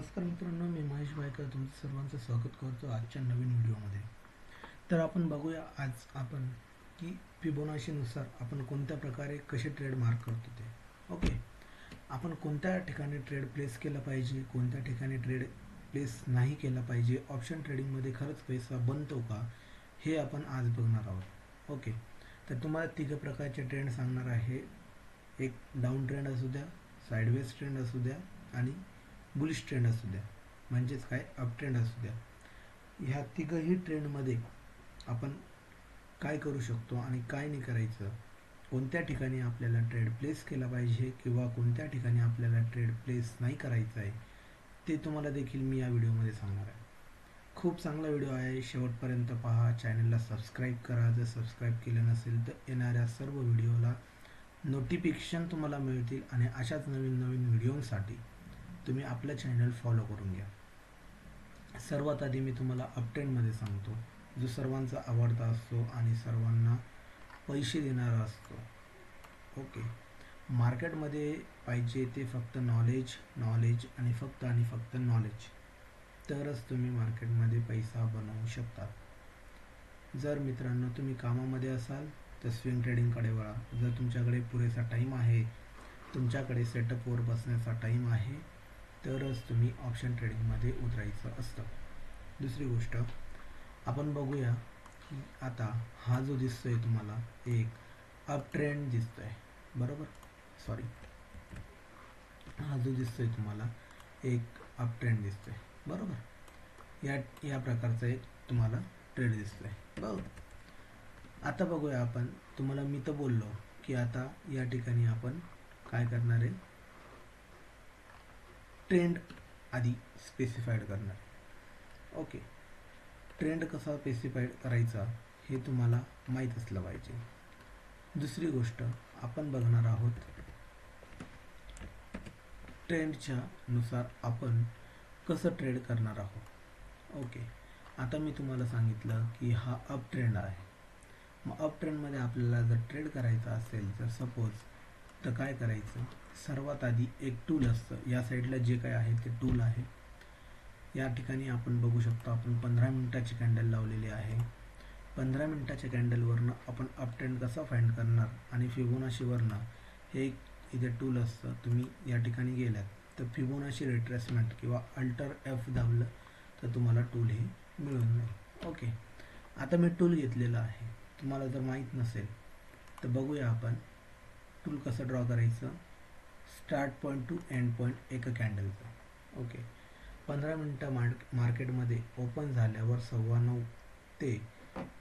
नमस्कार मित्रांनो, मी महेश भायकर तुमचं सर्वांचं स्वागत करतो आजच्या नवीन व्हिडिओमध्ये. तर आपण बघूया आज आपण की फिबोनाशीनुसार आपण कोणत्या प्रकारे कसे ट्रेड मार्क करतो ते. ओके, आपण कोणत्या ठिकाणी ट्रेड प्लेस केला पाहिजे, कोणत्या ठिकाणी ट्रेड प्लेस नाही केला पाहिजे, ऑप्शन ट्रेडिंगमध्ये खरंच पैसा बनतो का, हे आपण आज बघणार आहोत. ओके, तर तुम्हाला तिघ प्रकारचे ट्रेंड सांगणार आहे. एक डाऊन ट्रेंड असू द्या, साईडवेज ट्रेंड असू द्या आणि बुलिश ट्रेंड असू द्या, म्हणजेच काय अप ट्रेंड असू द्या. ह्या तिघही ट्रेंडमध्ये आपण काय करू शकतो आणि काय नाही करायचं, कोणत्या ठिकाणी आपल्याला ट्रेड प्लेस केला पाहिजे किंवा कोणत्या ठिकाणी आपल्याला ट्रेड प्लेस नाही करायचं आहे, ते तुम्हाला देखील मी या व्हिडिओमध्ये सांगणार आहे. खूप चांगला व्हिडिओ आहे, शेवटपर्यंत पहा. चॅनलला सबस्क्राईब करा जर सबस्क्राईब केलं नसेल तर. येणाऱ्या सर्व व्हिडिओला नोटिफिकेशन तुम्हाला मिळतील आणि अशाच नवीन नवीन व्हिडिओसाठी तुम्ही आपलं चॅनल फॉलो करून घ्या. सर्वात आधी मी तुम्हाला अपट्रेंडमध्ये सांगतो, जो सर्वांचा आवडता असतो आणि सर्वांना पैसे देणारा असतो. ओके, मार्केटमध्ये पाहिजे ते फक्त नॉलेज आणि फक्त नॉलेज, तरच तुम्ही मार्केटमध्ये पैसा बनवू शकता. जर मित्रांनो तुम्ही कामामध्ये असाल तर स्विंग ट्रेडिंगकडे वळा. जर तुमच्याकडे पुरेसा टाईम आहे, तुमच्याकडे सेटअपवर बसण्याचा टाईम आहे, तरच तुम्ही ऑप्शन ट्रेडिंगमध्ये उतरायचं असतं. दुसरी गोष्ट आपण बघूया की आता हा जो दिसतोय तुम्हाला एक अप ट्रेंड दिसतोय, बरोबर. हा जो दिसतोय तुम्हाला एक अप ट्रेंड दिसतोय, बरोबर. या प्रकारचा एक तुम्हाला ट्रेड दिसतोय, बरोबर. आता बघूया आपण, तुम्हाला मी तर बोललो की आता या ठिकाणी आपण काय करणार आहे, ट्रेंड आधी स्पेसिफाईड करणार. ओके, ट्रेंड कसा स्पेसिफाईड करायचा हे तुम्हाला माहीत असलं पाहिजे. दुसरी गोष्ट आपण बघणार आहोत, ट्रेंडच्या नुसार आपण कसं ट्रेड करणार आहोत. ओके, आता मी तुम्हाला सांगितलं की हा अप ट्रेंड आहे. मग अप ट्रेंडमध्ये आपल्याला जर ट्रेड करायचा असेल तर सपोज तर काय करायचं, सर्वात आधी एक टूल असतं. या साईडला जे काय आहे ते टूल आहे. या ठिकाणी आपण बघू शकतो, आपण 15 मिनिटाची कॅन्डल लावलेली आहे. 15 मिनिटाच्या कॅन्डलवरनं आपण अप ट्रेंड कसा फाइंड करणार आणि फिबोनाशीवरनं हे इथे टूल असतं. तुम्ही या ठिकाणी गेलात तर फिबोनाशी रिट्रेसमेंट किंवा अल्टर F दाबलं तर तुम्हाला टूल हे मिळून जाईल. ओके, आता मी टूल घेतलेला आहे. तुम्हाला जर माहीत नसेल तर बघूया आपण टूल कसं ड्रॉ करायचं. Start point two end point एका कॅन्डलचा. ओके, 15 मिनटं मार्केटमध्ये ओपन झाल्यावर 9:15 ते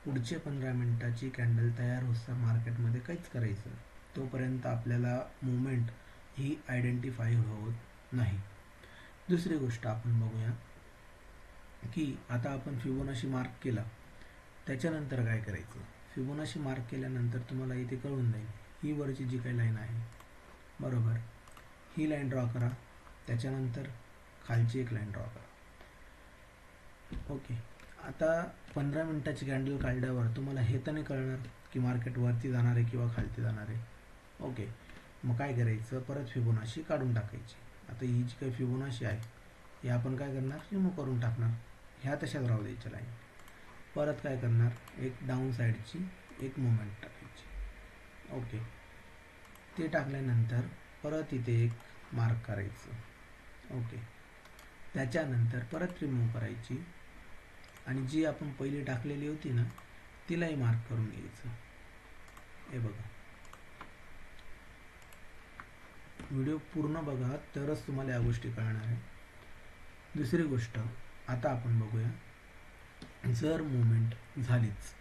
पुढचे 15 मिनटाची कॅन्डल तयार होतं मार्केटमध्ये काहीच करायचं, तोपर्यंत आपल्याला मुवमेंट ही आयडेंटिफाय होत नाही. दुसरी गोष्ट आपण बघूया की आता आपण फिबोनाशी मार्क केला, त्याच्यानंतर काय करायचं. फिबोनाशी मार्क केल्यानंतर तुम्हाला इथे कळून जाईल, ही वरची जी काही लाईन आहे, बरोबर, ही लाईन ड्रॉ करा. त्याच्यानंतर खालची एक लाईन ड्रॉ करा. ओके, आता 15 मिनिटाची कॅन्डल काढल्यावर तुम्हाला हे तर नाही कळणार की मार्केट वरती जाणार आहे किंवा खालती जाणार आहे. ओके, मग काय करायचं, परत फिबोनाशी काढून टाकायची. आता ही जी काही फिबोनाशी आहे ही आपण काय करणार, रिमूव्ह करून टाकणार. ह्या तशाच राहू द्यायच्या लाईन. परत काय करणार, एक डाऊन साईडची एक मुवमेंट टाकायची. ओके, ते टाकल्यानंतर परत इथे एक मार्क करायचं. ओके, त्याच्यानंतर परत रिमूव्ह करायची आणि जी आपण पहिली टाकलेली होती ना तिलाही मार्क करून घ्यायचं. हे बघा, व्हिडिओ पूर्ण बघा तरच तुम्हाला या गोष्टी कळणार आहे. दुसरी गोष्ट आता आपण बघूया, जर मुवमेंट झालीच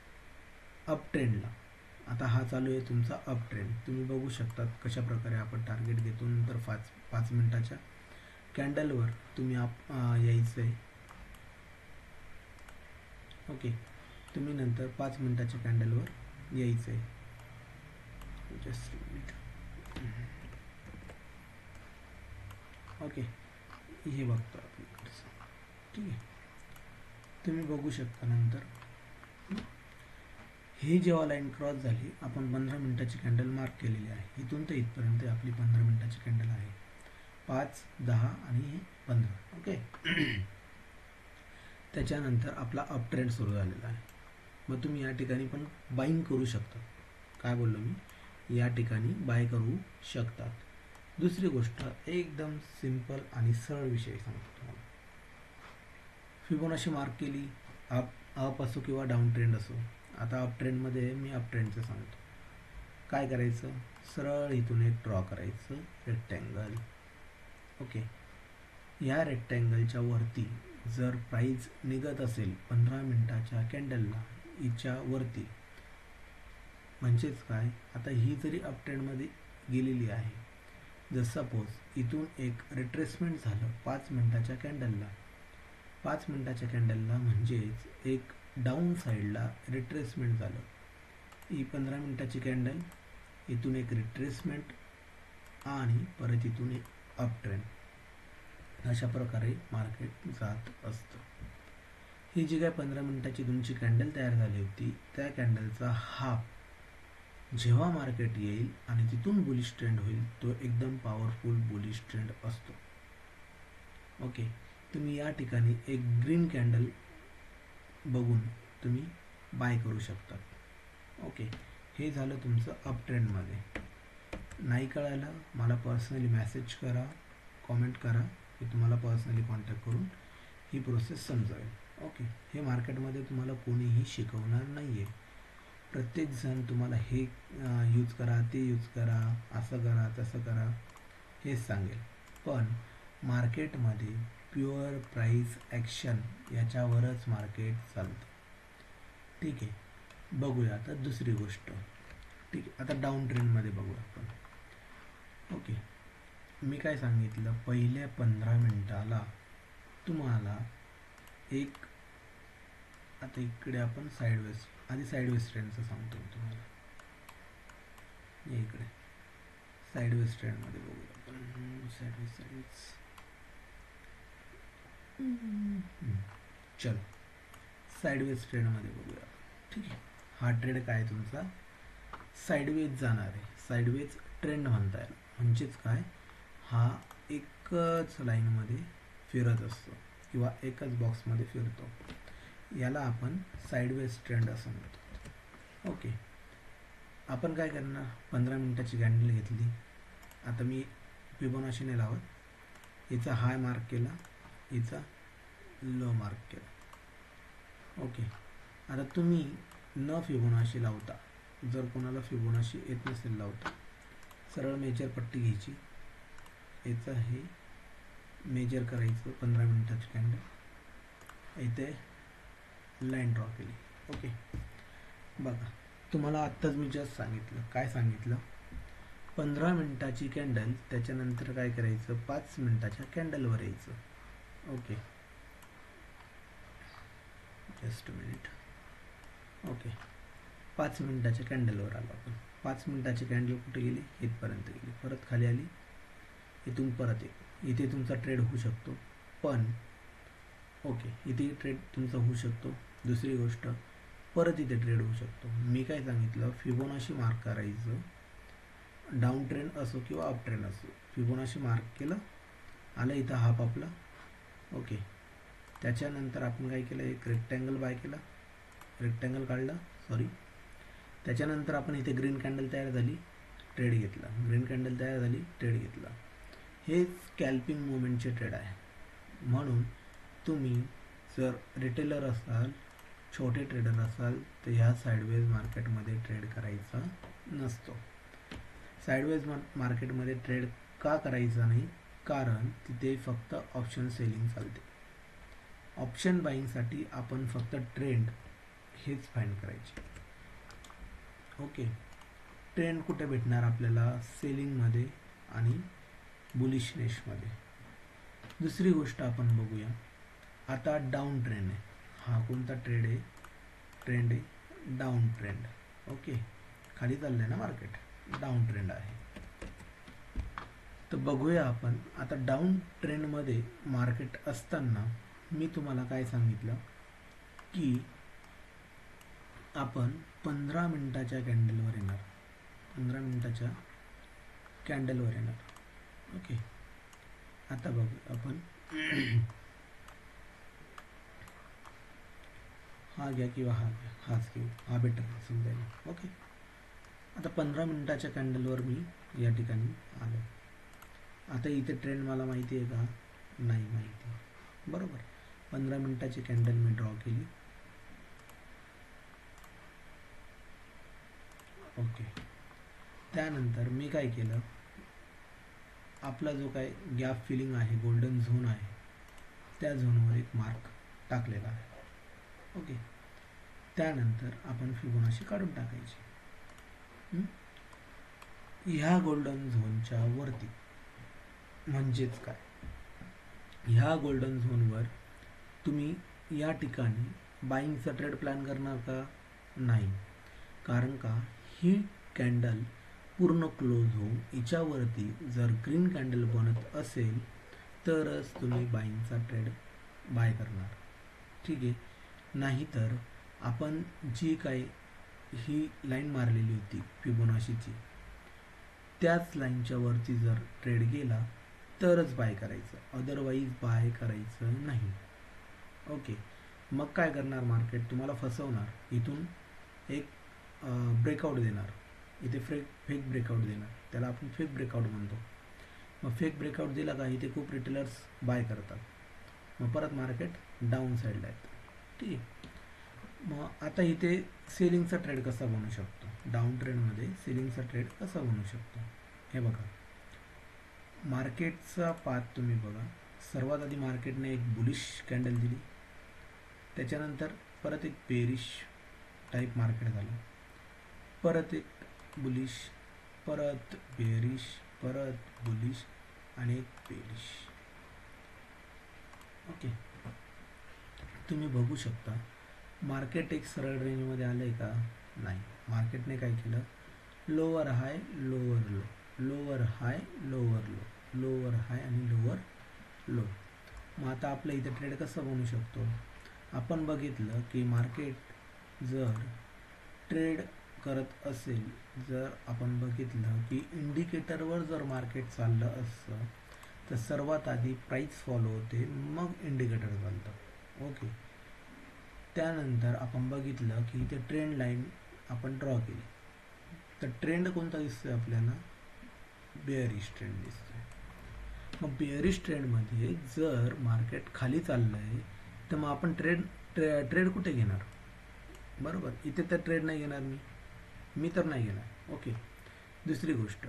अप ट्रेंडला, आता हा चालू आहे तुमचा अप ट्रेंड, तुम्ही बघू शकतात कशा प्रकारे आपण टार्गेट घेतो. नंतर 5 मिनिटाच्या कॅन्डलवर तुम्ही यायचं आहे. ओके, तुम्ही नंतर 5 मिनिटाच्या कॅन्डलवर यायचं आहे. जस्ट ओके, हे बघतो आपण, ठीक आहे. तुम्ही बघू शकता नंतर ही जेव्हा लाईन क्रॉस झाली, आपण 15 मिनिटाची कॅन्डल मार्क केलेली आहे. इथून तर इथपर्यंत आपली 15 मिनिटाची कॅन्डल आहे. 5, 10 आणि 15. ओके, त्याच्यानंतर आपला अप ट्रेंड सुरू झालेला आहे. मग तुम्ही या ठिकाणी पण बाईंग करू शकता. काय बोललो मी, या ठिकाणी बाय करू शकतात. दुसरी गोष्ट एकदम सिंपल आणि सरळ विषय सांगतो तुम्हाला. फिबोनाची मार्क केली, अप असो किंवा डाऊन ट्रेंड असो. आता अप ट्रेंडमध्ये मी अप ट्रेंडचं सांगतो. काय करायचं, सरळ इथून एक ड्रॉ करायचं रेक्टँगल. ओके, या रेक्टँगलच्या वरती जर प्राईज निघत असेल 15 मिनिटाच्या कॅन्डलला हिच्या वरती, म्हणजेच काय, आता ही जरी अप ट्रेंडमध्ये गेलेली आहे, जर सपोज इथून एक रिट्रेसमेंट झालं 5 मिनिटाच्या कॅन्डलला, 5 मिनिटाच्या कॅन्डलला म्हणजेच एक डाऊन साईडला रिट्रेसमेंट झालं. ही 15 मिनिटाची कॅन्डल, इथून एक रिट्रेसमेंट आणि परत इथून एक अप ट्रेंड. अशा प्रकारे मार्केट जात असतं. ही जी काय 15 मिनिटाची तुमची कॅन्डल तयार झाली होती, त्या कॅन्डलचा हाफ जेव्हा मार्केट येईल आणि तिथून बुलिश ट्रेंड होईल, तो एकदम पॉवरफुल बुलिश ट्रेंड असतो. ओके, तुम्ही या ठिकाणी एक ग्रीन कॅन्डल बघून तुम्ही बाय करू शकता. ओके, हे झालं तुमचं अप ट्रेंडमध्ये. नाही कळालं मला पर्सनली मेसेज करा, कॉमेंट करा, मी तुम्हाला पर्सनली कॉन्टॅक्ट करून ही प्रोसेस समजावेल. ओके, हे मार्केटमध्ये तुम्हाला कोणीही शिकवणार नाही आहे. प्रत्येकजण तुम्हाला हे यूज करा, ते यूज करा, असं करा, तसं करा हेच सांगेल. पण मार्केटमध्ये प्युअर प्राईस ॲक्शन याच्यावरच मार्केट चालतं. ठीक आहे, बघूया आता दुसरी गोष्ट. ठीक आहे, आता डाऊन ट्रेंडमध्ये बघूया आपण. ओके, मी काय सांगितलं, पहिल्या 15 मिनिटाला तुम्हाला एक, आता इकडे आपण साईडवेज, आधी साईडवेज ट्रेंडचं सांगतो मी तुम्हाला. इकडे साईडवेज ट्रेंडमध्ये बघूया आपण. साईडवेज चलो साईडवेज ट्रेंडमध्ये बघूया. ठीक आहे, हा ट्रेंड काय तुमचा साईडवेज जाणार आहे. साईडवेज ट्रेंड म्हणता येईल. म्हणजेच काय, हा एकच लाईनमध्ये फिरत असतो किंवा एकच बॉक्समध्ये फिरतो. याला आपण साईडवेज ट्रेंड असं म्हणतो. ओके, आपण काय करणार, 15 मिनिटाची कॅन्डल घेतली. आता मी फिबोनाचीने लावत, हिचा हाय मार्क केला, हिचा लो मार्क केला. ओके, आता तुम्ही न फिबोनाची लावता, जर कोणाला फिबोनाची येत नसेल लावता, सरळ मेजर पट्टी घ्यायची, याचं हे मेजर करायचं 15 मिनिटाची कॅन्डल, इथे लाईन ड्रॉ केली. ओके, बघा तुम्हाला आत्ताच मी जस्ट सांगितलं. काय सांगितलं, 15 मिनिटाची कॅन्डल, त्याच्यानंतर काय करायचं, 5 मिनिटाच्या कॅन्डलवर यायचं. Okay, just minute. ओके, 5 मिनिटाच्या कॅन्डलवर आलो आपण. 5 मिनिटाची कॅन्डल कुठे गेली, इथपर्यंत गेली, परत खाली आली, इथून परत एक, इथे तुमचा ट्रेड होऊ शकतो. पण ओके, इथे ट्रेड तुमचा होऊ शकतो. दुसरी गोष्ट, परत इथे ट्रेड होऊ शकतो. मी काय सांगितलं, फिबोनाची मार्क करायचं, डाऊन ट्रेंड असो किंवा अप ट्रेंड असो. फिबोनाची मार्क केलं, आलं इथं हाफ आपला. ओके, त्याच्यानंतर आपण काय केलं, एक रेक्टँगल बाय केला, रेक्टँगल काढलं, सॉरी. त्याच्यानंतर आपण इथे ग्रीन कॅन्डल तयार झाली, ट्रेड घेतला. ग्रीन कॅन्डल तयार झाली, ट्रेड घेतला. हे स्कॅल्पिंग मुवमेंटचे ट्रेड आहे. म्हणून तुम्ही जर रिटेलर असाल, छोटे ट्रेडर असाल, तर ह्या साईडवेज मार्केटमध्ये ट्रेड करायचा नसतो. साईडवेज मार्केटमध्ये ट्रेड का करायचा नाही, कारण तिथे फक्त ऑप्शन सेलिंग चालते. ऑप्शन बाईंगसाठी आपण फक्त ट्रेंड हेच फाइंड करायचे. ओके, ट्रेंड कुठे भेटणार आपल्याला, सेलिंगमध्ये आणि बुलिशनेसमध्ये. दुसरी गोष्ट आपण बघूया. आता डाऊन ट्रेंड आहे, हा कोणता ट्रेड आहे, ट्रेंड आहे डाऊन ट्रेंड. ओके, खाली चाललं आहे ना मार्केट, डाऊन ट्रेंड आहे. तर बघूया आपण आता डाऊन ट्रेंडमध्ये मार्केट असताना मी तुम्हाला काय सांगितलं की आपण 15 मिनिटाच्या कॅन्डलवर येणार, 15 मिनिटाच्या कॅन्डलवर येणार. ओके, आता बघू आपण हा घ्या किंवा हा घ्या, हाच घेऊ, हा बेटर समजा. ओके, आता 15 मिनिटाच्या कॅन्डलवर मी या ठिकाणी आलो. आता इथे ट्रेंड मला माहिती आहे का? नाही माहिती. बरोबर, 15 मिनिटाची कॅन्डल मी ड्रॉ केली. ओके, त्यानंतर मी काय केलं, आपला जो काय गॅप फिलिंग आहे, गोल्डन झोन आहे, त्या झोनवर एक मार्क टाकलेला आहे. ओके, त्यानंतर आपण फिबोनाची काढून टाकायची. ह्या गोल्डन झोनच्या वरती, म्हणजेच काय, ह्या गोल्डन झोनवर तुम्ही या ठिकाणी बाईंगचा ट्रेड प्लॅन करणार का? नाही, कारण का ही कॅन्डल पूर्ण क्लोज होऊन हिच्यावरती जर ग्रीन कॅन्डल बनत असेल तरच तुम्ही बाईंगचा ट्रेड बाय करणार. ठीक आहे, नाहीतर आपण जी काही ही लाईन मारलेली होती फिबोनाशीची, त्याच लाईनच्या वरती जर ट्रेड गेला तरच बाय करायचं, अदरवाईज बाय करायचं नाही. ओके, मग काय करणार, मार्केट तुम्हाला फसवणार, इथून एक ब्रेकआउट देणार, इथे फेक ब्रेकआउट देणार, त्याला आपण फेक ब्रेकआउट म्हणतो. मग फेक ब्रेकआउट दिला का इथे खूप रिटेलर्स बाय करतात, मग परत मार्केट डाऊन साईडला येतं. ठीक आहे, मग आता इथे सेलिंगचा ट्रेड कसा बनू शकतो, डाऊन ट्रेंडमध्ये सेलिंगचा ट्रेड कसा बनू शकतो, हे बघा. मार्केटचा पाथ तुम्ही बघा. सर्वात आधी मार्केटने एक बुलिश कॅन्डल दिली, त्याच्यानंतर परत एक बेरिश टाईप मार्केट झालं, परत एक बुलिश, परत बेरिश, परत बुलिश आणि एक बेरिश. ओके, तुम्ही बघू शकता मार्केट एक सरळ रेंजमध्ये आलं आहे का? नाही, मार्केटने काय केलं, लोअर हाय लोअर लो, लोअर हाय लोअर लो, लोअर हाय आणि लोअर लो. मग आता आपलं इथे ट्रेड कसं बनू शकतो, आपण बघितलं की मार्केट जर ट्रेड करत असेल, जर आपण बघितलं की इंडिकेटरवर जर मार्केट चाललं असतं तर सर्वात आधी प्राईस फॉलो होते, मग इंडिकेटर चालतं. ओके, त्यानंतर आपण बघितलं की इथे ट्रेंड लाईन आपण ड्रॉ केली, तर ट्रेंड कोणता दिसतोय आपल्याला? बेअरिश ट्रेंड दिसतोय. मग बेअरिश ट्रेंडमध्ये जर मार्केट खाली चाललं आहे तर मग आपण ट्रेड कुठे घेणार? बरोबर, इथे तर ट्रेड नाही घेणार मी तर नाही घेणार. ओके, दुसरी गोष्ट,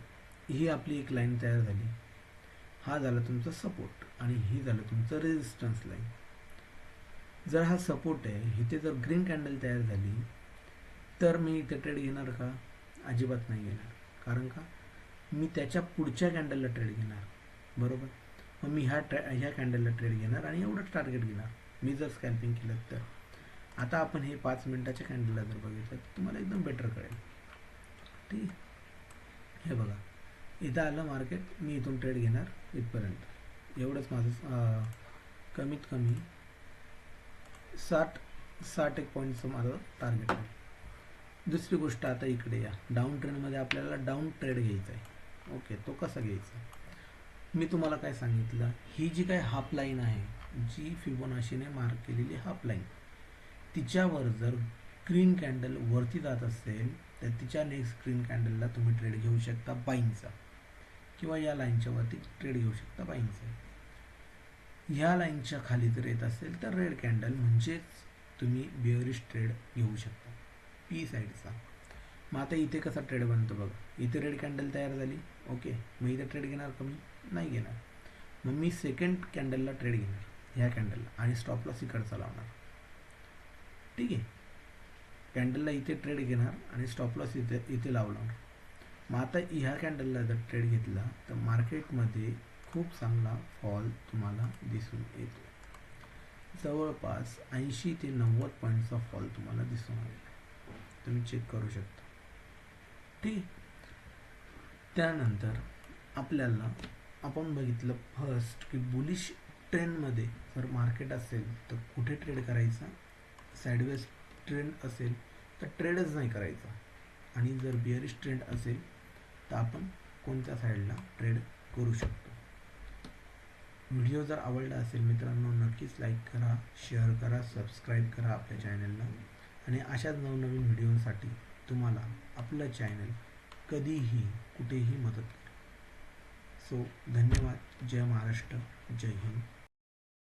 ही आपली एक लाईन तयार झाली, हा झाला तुमचा सपोर्ट आणि ही झालं तुमचं रेजिस्टन्स लाईन. जर हा सपोर्ट आहे, इथे जर ग्रीन कॅन्डल तयार झाली तर मी इथे ट्रेड घेणार का? अजिबात नाही घेणार, कारण का मी त्याच्या पुढच्या कॅन्डलला ट्रेड घेणार. बरोबर, मग मी ह्या कॅन्डलला ट्रेड घेणार आणि एवढंच टार्गेट घेणार मी जर स्कॅल्पिंग केलं तर. आता आपण हे 5 मिनिटाच्या कॅन्डलला जर बघितलं तर तुम्हाला एकदम बेटर कळेल. ठीक, हे बघा, इथं आलं मार्केट, मी इथून ट्रेड घेणार इथपर्यंत, एवढंच माझं कमीत कमी 60 एक पॉईंटचं माझं टार्गेट आहे. दुसरी गोष्ट, आता इकडे या डाऊन ट्रेंडमध्ये आपल्याला डाऊन ट्रेड घ्यायचा आहे. ओके, तो कसा घ्यायचा, मी तुम्हाला काय सांगितलं, ही जी काय हाफ लाईन आहे, जी फिबोनाशीने मार्क केलेली हाफ लाईन, तिच्यावर जर ग्रीन कॅन्डल वरती जात असेल तर तिच्या नेक्स्ट ग्रीन कॅन्डलला तुम्ही ट्रेड घेऊ शकता बाईंगचा, किंवा या लाईनच्या वरती ट्रेड घेऊ शकता बाईंगचा. ह्या लाईनच्या खाली जर येत असेल तर रेड कॅन्डल, म्हणजेच तुम्ही बिअरिश ट्रेड घेऊ शकता पी साईडचा. मग आता इथे कसा ट्रेड बनतो बघा, इथे रेड कॅन्डल तयार झाली. ओके, मग इथे ट्रेड घेणार का? मी नाही घेणार. मग मी सेकंड कॅन्डलला ट्रेड घेणार, ह्या कॅन्डलला, आणि स्टॉप लॉस इकडचा लावणार. ठीक आहे, कॅन्डलला इथे ट्रेड घेणार आणि स्टॉप लॉस इथे लावणार. मग आता ह्या कॅन्डलला जर ट्रेड घेतला तर मार्केटमध्ये खूप चांगला फॉल तुम्हाला दिसून येतो, जवळपास 80 ते 90 पॉईंटचा फॉल तुम्हाला दिसून आलेला, तुम्ही चेक करू शकता. ठीक, त्यानंतर आपल्याला आपण बघितलं फर्स्ट की बुलिश ट्रेंडमध्ये जर मार्केट असेल तर कुठे ट्रेड करायचा, साईडवेज ट्रेंड असेल तर ट्रेडच नाही करायचा, आणि जर बिअरिश ट्रेंड असेल तर आपण कोणत्या साईडला ट्रेड करू शकतो. व्हिडिओ जर आवडला असेल मित्रांनो, नक्कीच लाईक करा, शेअर करा, सबस्क्राईब करा आपल्या चॅनलला. आणि अशाच नवनवीन व्हिडिओसाठी तुम्हाला आपलं चॅनल कधीही कुठेही मदत करेल. सो धन्यवाद. जय महाराष्ट्र, जय हिंद.